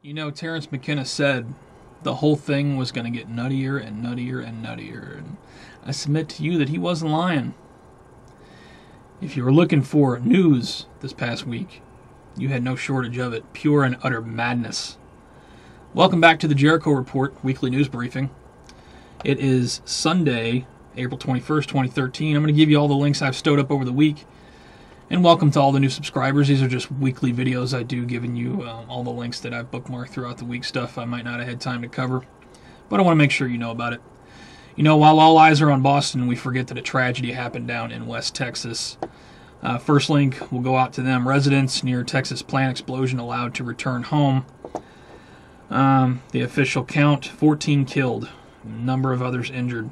You know, Terrence McKenna said the whole thing was going to get nuttier and nuttier and nuttier, and I submit to you that he wasn't lying. If you were looking for news this past week, you had no shortage of it. Pure and utter madness. Welcome back to the Jericho Report weekly news briefing. It is Sunday, April 21st, 2013. I'm going to give you all the links I've stowed up over the week. And welcome to all the new subscribers. These are just weekly videos I do, giving you all the links that I've bookmarked throughout the week, stuff I might not have had time to cover. But I want to make sure you know about it. You know, while all eyes are on Boston, we forget that a tragedy happened down in West Texas. First link will go out to them. Residents near Texas plant explosion allowed to return home. The official count, 14 killed, a number of others injured.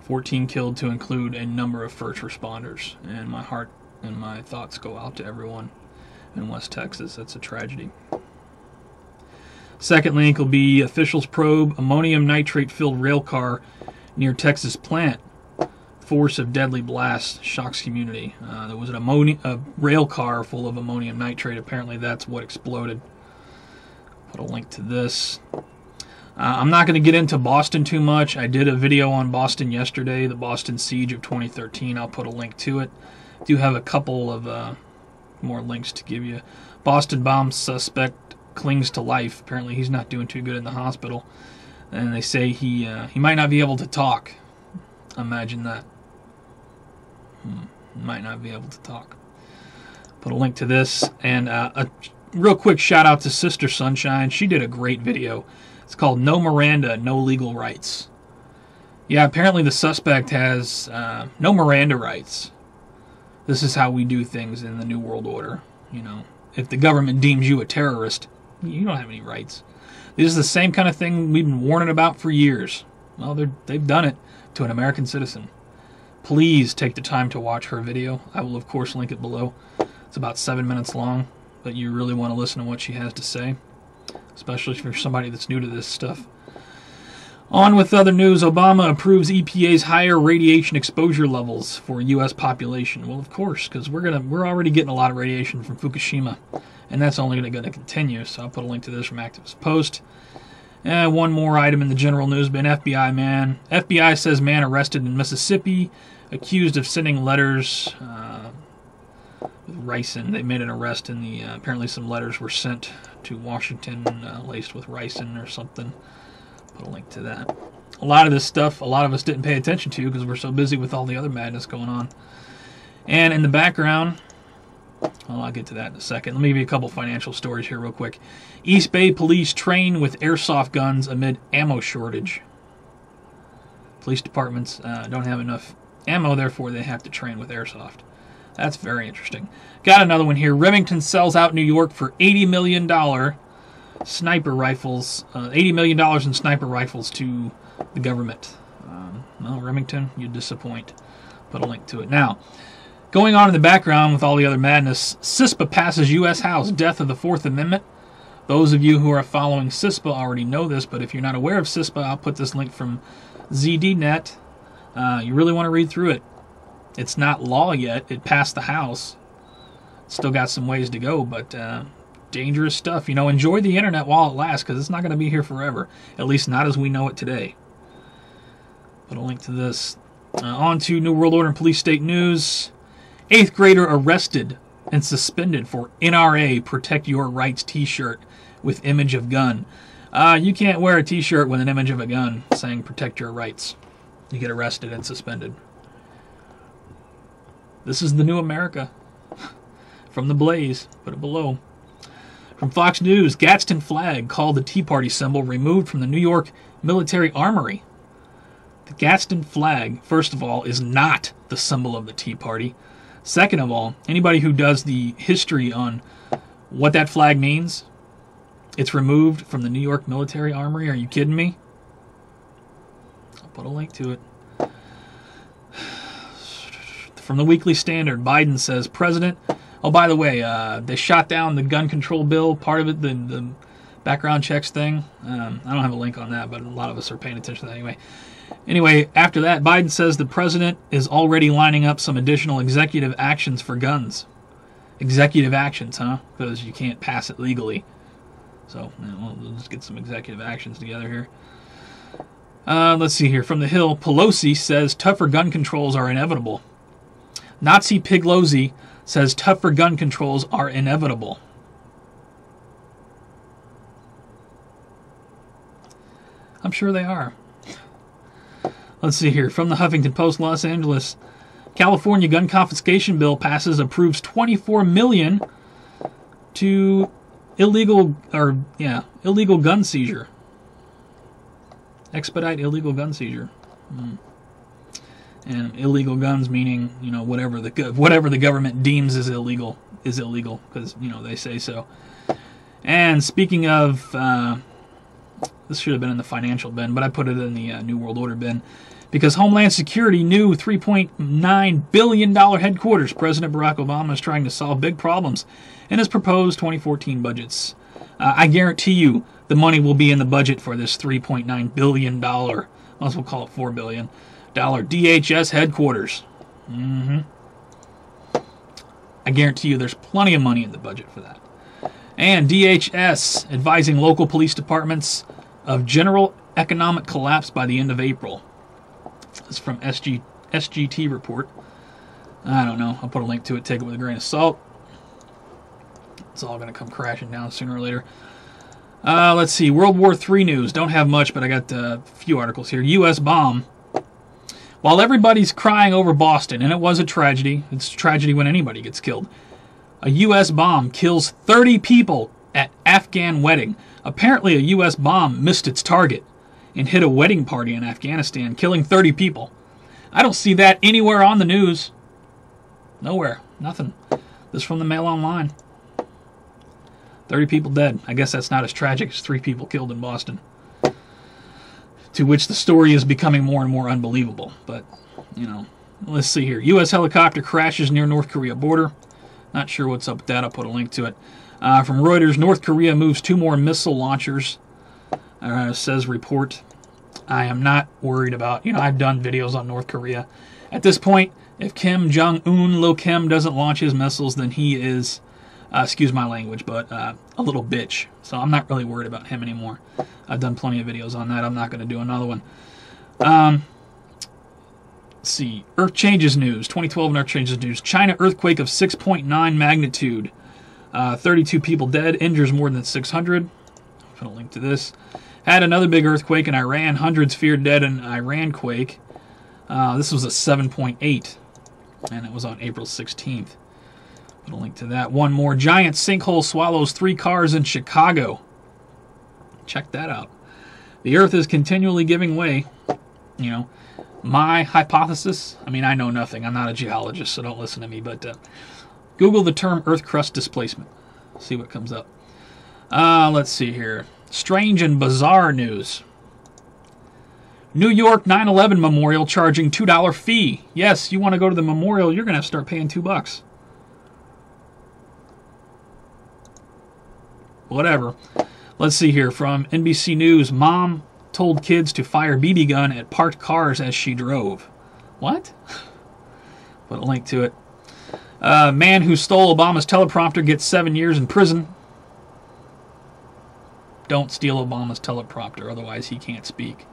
14 killed to include a number of first responders. And my heart and my thoughts go out to everyone in West Texas. That's a tragedy. Second link will be officials probe ammonium nitrate-filled rail car near Texas plant. Force of deadly blast shocks community. There was a rail car full of ammonium nitrate. Apparently that's what exploded. Put a link to this. I'm not going to get into Boston too much. I did a video on Boston yesterday, the Boston Siege of 2013. I'll put a link to it. I do have a couple of more links to give you. Boston bomb suspect clings to life. Apparently he's not doing too good in the hospital. And they say he might not be able to talk. Imagine that. Might not be able to talk. Put a link to this. And a real quick shout out to Sister Sunshine. She did a great video. It's called No Miranda, No Legal Rights. Yeah, apparently the suspect has no Miranda rights. This is how we do things in the New World Order. You know, if the government deems you a terrorist, you don't have any rights. This is the same kind of thing we've been warning about for years. Well, they've done it to an American citizen. Please take the time to watch her video. I will, of course, link it below. It's about 7 minutes long, but you really want to listen to what she has to say, especially if you're somebody that's new to this stuff. On with other news. Obama approves EPA's higher radiation exposure levels for U.S. population. Well, of course, because we're already getting a lot of radiation from Fukushima, and that's only going to continue. So I'll put a link to this from Activist Post. And one more item in the general news bin. FBI man. FBI says man arrested in Mississippi, accused of sending letters with ricin. They made an arrest in the apparently some letters were sent to Washington laced with ricin or something. Put a link to that. A lot of this stuff, a lot of us didn't pay attention to because we're so busy with all the other madness going on. And in the background, well, I'll get to that in a second. Let me give you a couple financial stories here real quick. East Bay police train with airsoft guns amid ammo shortage. Police departments don't have enough ammo, therefore they have to train with airsoft. That's very interesting. Got another one here. Remington sells out New York for $80 million sniper rifles. $80 million in sniper rifles to the government. Well, Remington, you disappoint. Put a link to it. Now, going on in the background with all the other madness, CISPA passes U.S. House, death of the Fourth Amendment. Those of you who are following CISPA already know this, but if you're not aware of CISPA, I'll put this link from ZDNet. You really want to read through it. It's not law yet. It passed the House. It's still got some ways to go, but dangerous stuff. You know, enjoy the internet while it lasts, because it's not going to be here forever. At least not as we know it today. Put a link to this. On to New World Order and Police State News. 8th grader arrested and suspended for NRA Protect Your Rights t-shirt with image of gun. You can't wear a t-shirt with an image of a gun saying Protect Your Rights. You get arrested and suspended. This is the new America. From the Blaze. Put it below. From Fox News, Gadsden flag called the Tea Party symbol removed from the New York Military Armory. The Gadsden flag, first of all, is not the symbol of the Tea Party. Second of all, anybody who does the history on what that flag means, it's removed from the New York Military Armory. Are you kidding me? I'll put a link to it. From the Weekly Standard, Biden says, President... Oh, by the way, they shot down the gun control bill, part of it, the background checks thing. I don't have a link on that, but a lot of us are paying attention to that anyway. Anyway, after that, Biden says the president is already lining up some additional executive actions for guns. Executive actions, huh? Because you can't pass it legally. So we'll just get some executive actions together here. Let's see here. From the Hill, Pelosi says tougher gun controls are inevitable. Nazi Pelosi says tougher gun controls are inevitable. I'm sure they are. Let's see here. From the Huffington Post, Los Angeles, California gun confiscation bill passes, approves $24 million to illegal gun seizure. Expedite illegal gun seizure. And illegal guns meaning, whatever the government deems is illegal because, they say so. And speaking of, this should have been in the financial bin, but I put it in the New World Order bin because Homeland Security new $3.9 billion headquarters. President Barack Obama is trying to solve big problems in his proposed 2014 budgets. I guarantee you the money will be in the budget for this $3.9 billion, might as well call it $4 billion, DHS headquarters. I guarantee you there's plenty of money in the budget for that. And DHS advising local police departments of general economic collapse by the end of April. This is from SGT report. I don't know. I'll put a link to it. Take it with a grain of salt. It's all going to come crashing down sooner or later. Let's see. World War III news. Don't have much, but I got a few articles here. U.S. bomb. While everybody's crying over Boston, and it was a tragedy. It's a tragedy when anybody gets killed. A U.S. bomb kills 30 people at Afghan wedding. Apparently, a U.S. bomb missed its target and hit a wedding party in Afghanistan, killing 30 people. I don't see that anywhere on the news. Nowhere. Nothing. This is from the Mail Online. 30 people dead. I guess that's not as tragic as 3 people killed in Boston. To which the story is becoming more and more unbelievable. But, let's see here. U.S. helicopter crashes near North Korea border. Not sure what's up with that. I'll put a link to it. From Reuters, North Korea moves 2 more missile launchers. Says report. I am not worried about, I've done videos on North Korea. At this point, if Kim Jong-un, Lil Kim, doesn't launch his missiles, then he is, excuse my language, but a little bitch. So I'm not really worried about him anymore. I've done plenty of videos on that. I'm not going to do another one. Let's see. Earth changes news. 2012 Earth changes news. China earthquake of 6.9 magnitude. 32 people dead. Injures more than 600. I'll put a link to this. Had another big earthquake in Iran. Hundreds feared dead in Iran quake. This was a 7.8. And it was on April 16th. Put a link to that. One more. Giant sinkhole swallows 3 cars in Chicago. Check that out. The earth is continually giving way. My hypothesis, I know nothing. I'm not a geologist, so don't listen to me. But Google the term earth crust displacement. See what comes up. Let's see here. Strange and bizarre news. New York 9/11 memorial charging $2 fee. Yes, you want to go to the memorial, you're going to have to start paying $2. Whatever. Let's see here. From NBC News, mom told kids to fire BB gun at parked cars as she drove. What? Put a link to it. Man who stole Obama's teleprompter gets 7 years in prison. Don't steal Obama's teleprompter, otherwise he can't speak.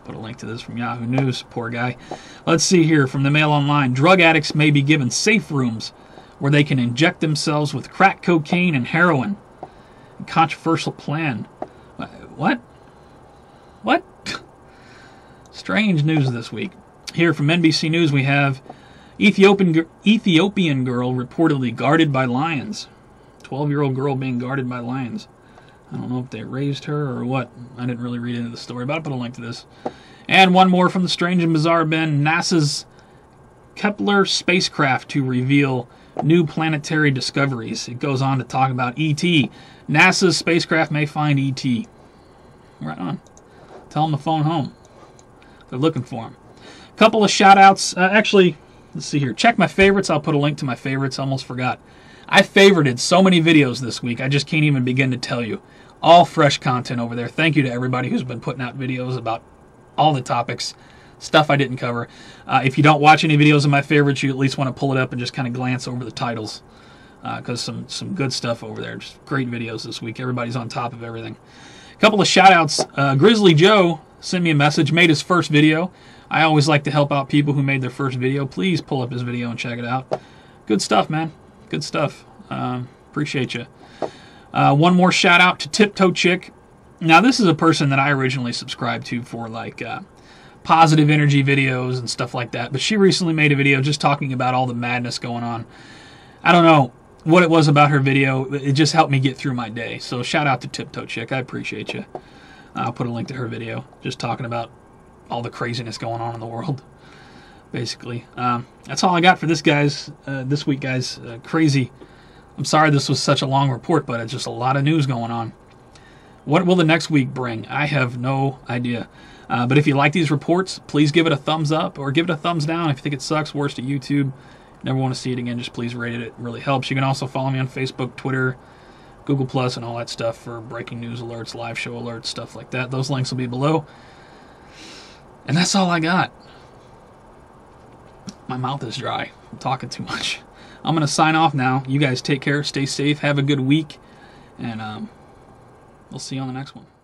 Put a link to this from Yahoo News. Poor guy. Let's see here from the Mail Online. Drug addicts may be given safe rooms where they can inject themselves with crack cocaine and heroin. Controversial plan. What? What? Strange news this week. Here from NBC News we have Ethiopian girl reportedly guarded by lions. 12-year-old girl being guarded by lions. I don't know if they raised her or what. I didn't really read into the story, but I'll put a link to this. And one more from the Strange and Bizarre bin. NASA's Kepler spacecraft to reveal new planetary discoveries. It goes on to talk about E.T. NASA's spacecraft may find E.T. Right on. Tell them to phone home. They're looking for him. Couple of shout-outs. Actually, let's see here. Check my favorites. I'll put a link to my favorites. Almost forgot. I favorited so many videos this week. I just can't even begin to tell you. All fresh content over there. Thank you to everybody who's been putting out videos about all the topics. Stuff I didn't cover. If you don't watch any videos of my favorites, you at least want to pull it up and just kind of glance over the titles. because some good stuff over there. Just great videos this week. Everybody's on top of everything. A couple of shout-outs. Grizzly Joe sent me a message, made his first video. I always like to help out people who made their first video. Please pull up his video and check it out. Good stuff, man. Good stuff. Appreciate you. One more shout-out to Tiptoe Chick. Now, this is a person that I originally subscribed to for, like, positive energy videos and stuff like that. But she recently made a video just talking about all the madness going on. I don't know what it was about her video. It just helped me get through my day. So shout out to Tiptoe Chick. I appreciate you. I'll put a link to her video just talking about all the craziness going on in the world, basically. That's all I got for this week, guys. Crazy. I'm sorry this was such a long report, but it's just a lot of news going on. What will the next week bring? I have no idea. But if you like these reports, please give it a thumbs up or give it a thumbs down. If you think it sucks, worse to YouTube, never want to see it again, just please rate it. It really helps. You can also follow me on Facebook, Twitter, Google+, and all that stuff for breaking news alerts, live show alerts, stuff like that. Those links will be below. And that's all I got. My mouth is dry. I'm talking too much. I'm going to sign off now. You guys take care. Stay safe. Have a good week. And we'll see you on the next one.